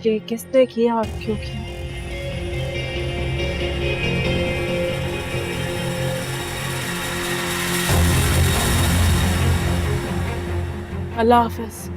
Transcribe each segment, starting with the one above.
ये किसने किया और क्यों किया? अल्लाह हाफिज।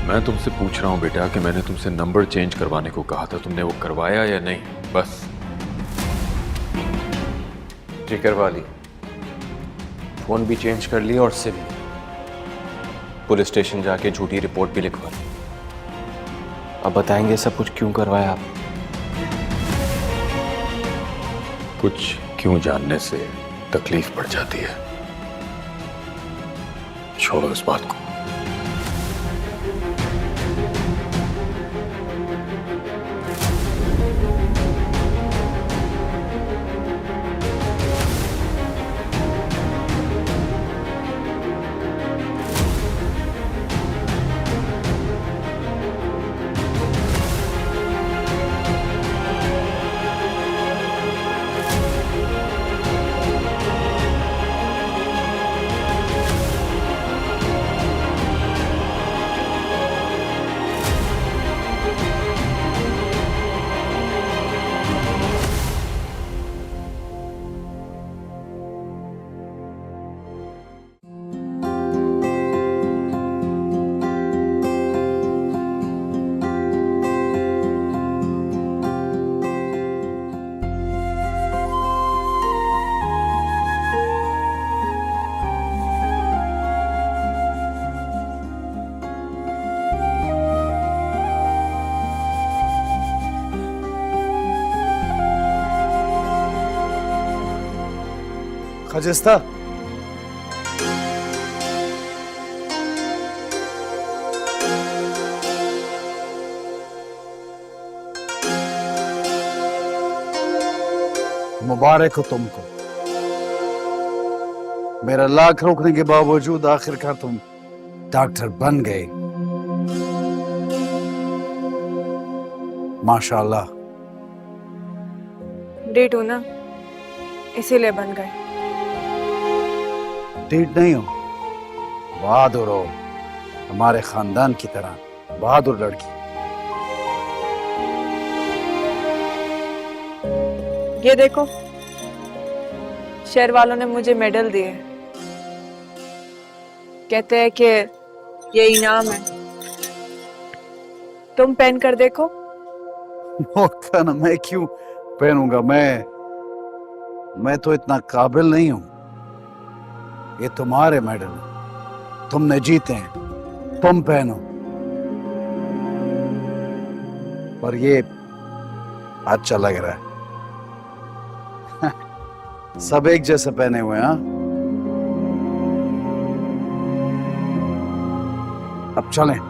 मैं तुमसे पूछ रहा हूँ बेटा कि मैंने तुमसे नंबर चेंज करवाने को कहा था, तुमने वो करवाया या नहीं? बस। जी करवा ली, फोन भी चेंज कर लिया और सिम भी। पुलिस स्टेशन जाके झूठी रिपोर्ट भी लिखवा ली। अब बताएंगे सब कुछ क्यों करवाया आप? कुछ क्यों जानने से तकलीफ बढ़ जाती है। छोड़ो इस बात को। खजिस्ता, मुबारक हो तुमको। मेरा लाख रोकने के बावजूद आखिरकार तुम डॉक्टर बन गए। माशाल्लाह। डेट हो ना, इसीलिए बन गए। डेट नहीं हो, बहादुर हो, हमारे खानदान की तरह बहादुर लड़की। ये देखो, शहर वालों ने मुझे मेडल दिए, कहते हैं कि ये इनाम है। तुम पहन कर देखो। मौका ना, मैं क्यों पहनूंगा? मैं तो इतना काबिल नहीं हूं। ये तुम्हारे मेडल हैं, तुमने जीते हैं, तुम पहनो। पर ये अच्छा लग रहा है। सब एक जैसे पहने हुए हैं। अब चलें।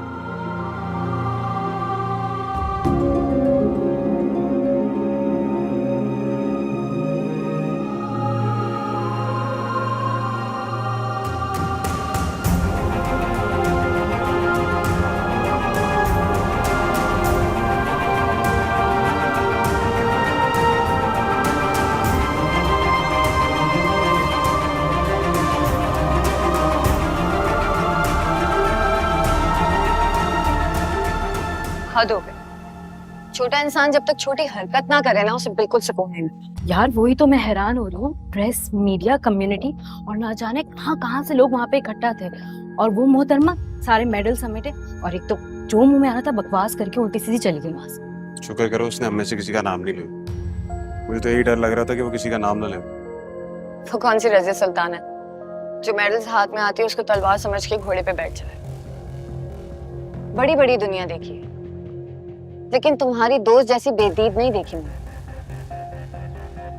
हद हो गई। छोटा इंसान जब तक छोटी हरकत ना करे ना, उसे बिल्कुल सुकून नहीं मिलता। यार वही तो मैं हैरान हो रही हूँ, प्रेस मीडिया कम्युनिटी और ना जाने कहाँ कहाँ से लोग वहाँ पे इकट्ठा थे, और वो मोहतरमा सारे मेडल समेटे, और एक तो जो मुंह में आ रहा था बकवास करके उल्टी सीधी चली गई वहां से। शुक्र करो उसने हम में से किसी का नाम नहीं लिया। मुझे तो यही डर लग रहा था कि वो किसी का नाम ना ले। वो कौन सी रज़िया सुल्तान है जो मेडल्स हाथ में आती है उसको तलवार समझ के घोड़े पे बैठ जाए। बड़ी बड़ी दुनिया देखी है, लेकिन तुम्हारी दोस्त जैसी बेदीब नहीं देखी मैंने।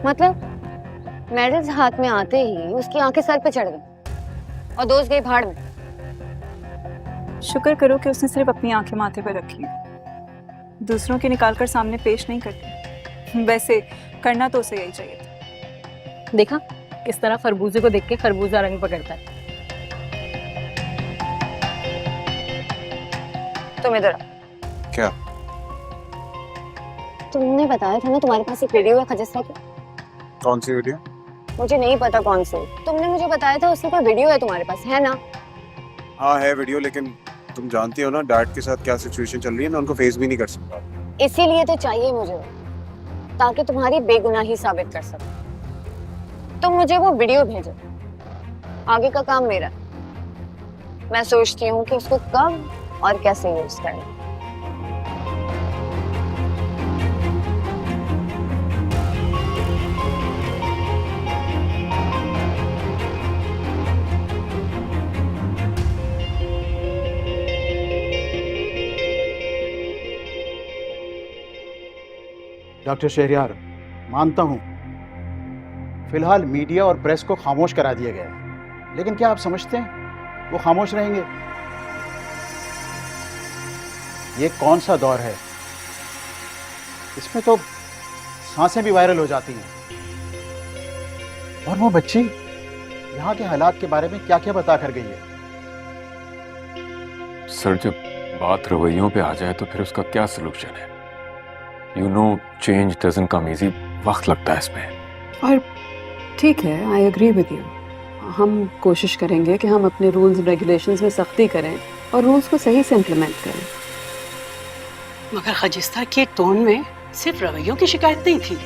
मतलब मेडल्स हाथ में आते ही उसकी आंखें सर पे चढ़ गई और दोस्त गई भाड़ में। शुक्र करो कि उसने सिर्फ अपनी आंखें माथे पर रखी हैं, दूसरों की निकालकर सामने पेश नहीं करती। वैसे करना तो उसे यही चाहिए था। देखा किस तरह खरबूजे को देख के खरबूजा रंग पकड़ता है। तुम इधर आओ। क्या? तुमने बताया था ना तुम्हारे पास एक वीडियो है खजिस्ता की। कौन सी वीडियो? मुझे नहीं पता कौन सी। तुमने मुझे बताया था उसकी कोई वीडियो है तुम्हारे पास, है ना? हाँ है वीडियो, लेकिन तुम जानती हो ना डैड के साथ क्या सिचुएशन चल रही है, मैं उनको फेस भी नहीं कर सकता। इसीलिए तो चाहिए मुझे, ताकि तुम्हारी बेगुनाही साबित कर सकूं। तुम मुझे वो वीडियो भेजो, आगे का काम मेरा है। मैं सोचती हूँ कि उसको कब और कैसे यूज करें। डॉक्टर शहरयार, मानता हूं फिलहाल मीडिया और प्रेस को खामोश करा दिया गया है, लेकिन क्या आप समझते हैं वो खामोश रहेंगे? ये कौन सा दौर है, इसमें तो सांसें भी वायरल हो जाती हैं। और वो बच्ची यहाँ के हालात के बारे में क्या क्या बता कर गई है। सर जब बात रवैयों पे आ जाए तो फिर उसका क्या सलूशन है? You know change doesn't come easy, वक्त लगता है इसमें। और ठीक है, आई एग्री विद यू। हम कोशिश करेंगे कि हम अपने रूल्स रेगुलेशंस में सख्ती करें और रूल्स को सही से इम्प्लीमेंट करें। मगर खजिस्ता के टोन में सिर्फ रवैयों की शिकायत नहीं थी,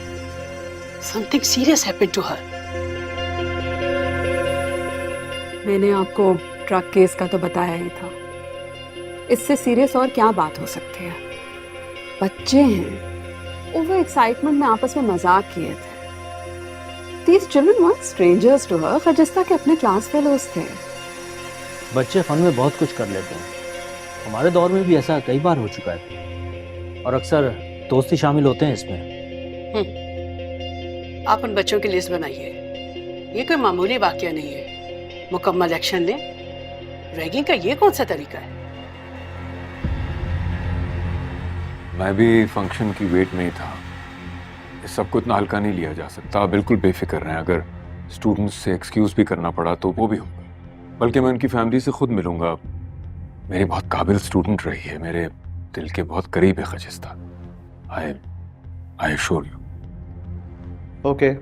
something serious happened to her. मैंने आपको ट्रक केस का तो बताया ही था, इससे सीरियस और क्या बात हो सकती है। बच्चे हैं, ओवर एक्साइटमेंट में आपस में मजाक किए थे। These children weren't strangers to her. Khujista के अपने क्लास फेलोज थे। बच्चे फन में बहुत कुछ कर लेते हैं, हमारे दौर में भी ऐसा कई बार हो चुका है, और अक्सर दोस्त ही शामिल होते हैं इसमें। आप उन बच्चों की लिस्ट बनाइए, ये कोई मामूली वाकया नहीं है। मुकम्मल एक्शन लें। रैगिंग का ये कौन सा तरीका है? मैं भी फंक्शन की वेट में ही था। इस सबको इतना हल्का नहीं लिया जा सकता। बिल्कुल बेफिक्र रहें, अगर स्टूडेंट्स से एक्सक्यूज भी करना पड़ा तो वो भी होगा, बल्कि मैं उनकी फैमिली से खुद मिलूंगा। मेरी बहुत काबिल स्टूडेंट रही है, मेरे दिल के बहुत करीब है Khujista. I assure you. Okay.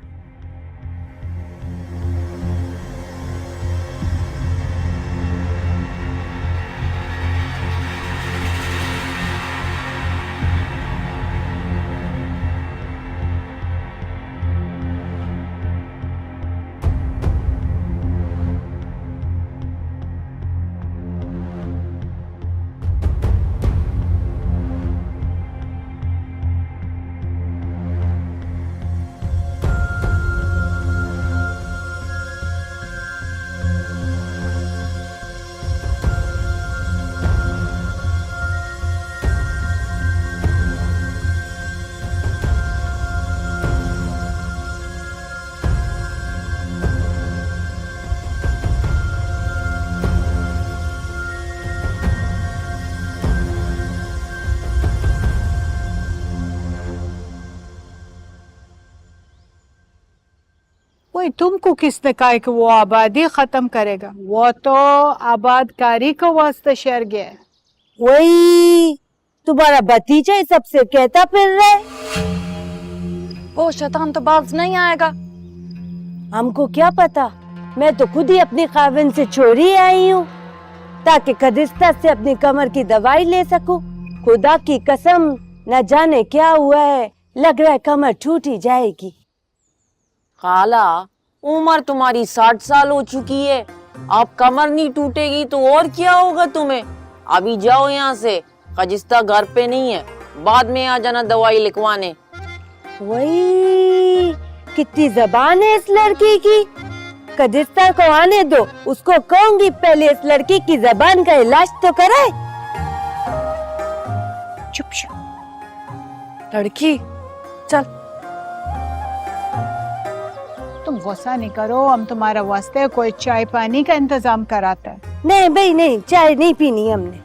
वही तुमको किसने कहा कि वो आबादी खत्म करेगा? वो तो आबादकारी को वास्ते शहर गया है। वही तुम्हारा भतीजा ये सबसे कहता फिर रहा है। वो शैतान तो बाज नहीं आएगा। हमको क्या पता, मैं तो खुद ही अपनी खाविन से चोरी आई हूँ ताकि खजिस्ता से अपनी कमर की दवाई ले सकूं खुदा की कसम न जाने क्या हुआ है, लग रहा है कमर टूट ही जाएगी। खाला, उम्र तुम्हारी 60 साल हो चुकी है, अब कमर नहीं टूटेगी तो और क्या होगा तुम्हें। अभी जाओ यहाँ से, खजिस्ता घर पे नहीं है, बाद में आ जाना दवाई लिखवाने। वही कितनी जबान है इस लड़की की। कजिस्ता को आने दो, उसको कहूंगी पहले इस लड़की की जबान का इलाज तो कराए। चुप लड़की, चल। तुम गुस्सा नहीं करो, हम तुम्हारा वास्ते कोई चाय पानी का इंतजाम कराते हैं। नहीं भाई नहीं, चाय नहीं पीनी हमने।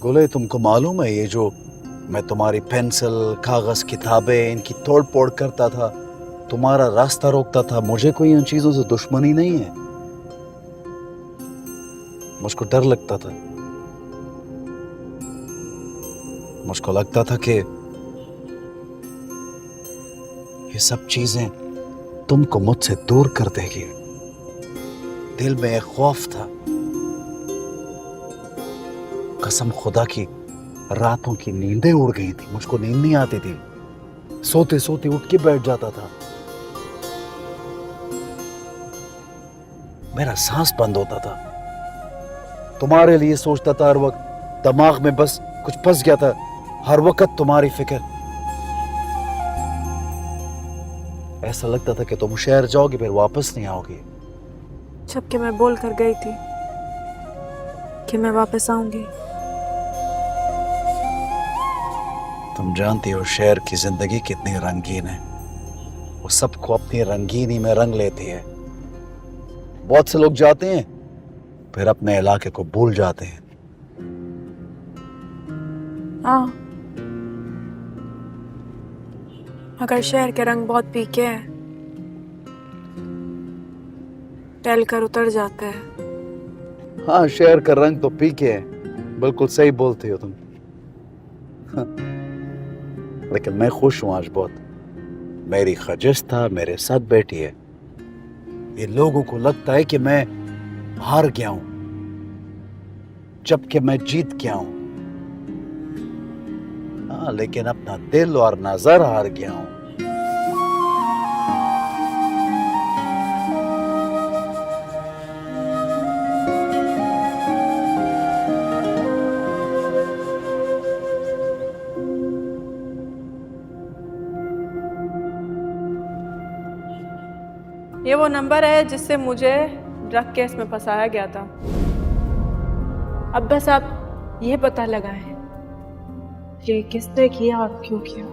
गोले, तुमको मालूम है ये जो मैं तुम्हारी पेंसिल, कागज, किताबें इनकी तोड़ फोड़ करता था, तुम्हारा रास्ता रोकता था, मुझे कोई इन चीजों से दुश्मनी नहीं है। मुझको डर लगता था, मुझको लगता था कि ये सब चीजें तुमको मुझसे दूर कर देगी। दिल में एक खौफ था। कसम खुदा की, रातों की नींदें उड़ गई थी, मुझको नींद नहीं आती थी, सोते सोते उठ के बैठ जाता था, मेरा सांस बंद होता था। तुम्हारे लिए सोचता था हर वक्त, दिमाग में बस कुछ फंस गया था, हर वक्त तुम्हारी फिक्र। ऐसा लगता था कि तुम शहर जाओगे फिर वापस नहीं आओगे। जबकि मैं बोल कर गई थी कि मैं वापस आऊंगी। तुम जानती हो शहर की जिंदगी कितनी रंगीन है, वो सबको अपनी रंगीनी में रंग लेती है। बहुत से लोग जाते हैं फिर अपने इलाके को भूल जाते हैं। हाँ, अगर शहर के रंग बहुत फीके हैं, टहल कर उतर जाते हैं। हाँ, शहर का रंग तो फीके है, बिल्कुल सही बोलती हो तुम। लेकिन मैं खुश हूं आज बहुत। मेरी खजिस्ता मेरे साथ बैठी है। ये लोगों को लगता है कि मैं हार गया हूं, जबकि मैं जीत गया हूं। हाँ, लेकिन अपना दिल और नजर हार गया हूं। ये वो नंबर है जिससे मुझे ड्रग केस में फंसाया गया था। अब बस आप ये पता लगाएं कि किसने किया और क्यों किया।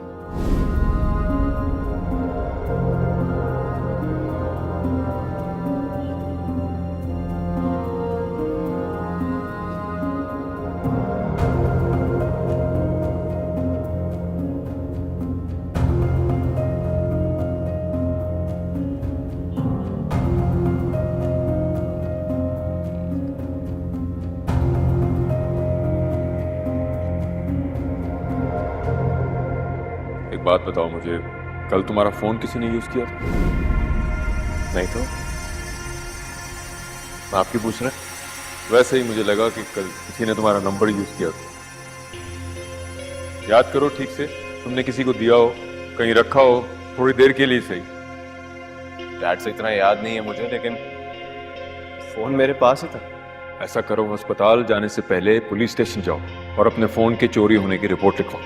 एक बात बताओ मुझे, कल तुम्हारा फोन किसी ने यूज किया था? नहीं तो मैं आपकी पूछ रहा, वैसे ही मुझे लगा कि कल किसी ने तुम्हारा नंबर यूज किया था। याद करो ठीक से, तुमने किसी को दिया हो, कहीं रखा हो, थोड़ी देर के लिए सही। डैड से इतना याद नहीं है मुझे, लेकिन फोन मेरे पास ही था। ऐसा करो, अस्पताल जाने से पहले पुलिस स्टेशन जाओ और अपने फोन के चोरी होने की रिपोर्ट लिखवाओ।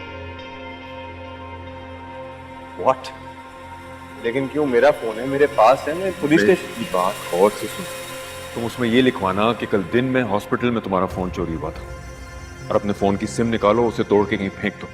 व्हाट? लेकिन क्यों? मेरा फोन है, मेरे पास है, मैं पुलिस स्टेशन की बात और से सुन। तुम उसमें ये लिखवाना कि कल दिन में हॉस्पिटल में तुम्हारा फोन चोरी हुआ था, और अपने फोन की सिम निकालो, उसे तोड़ के कहीं फेंक दो।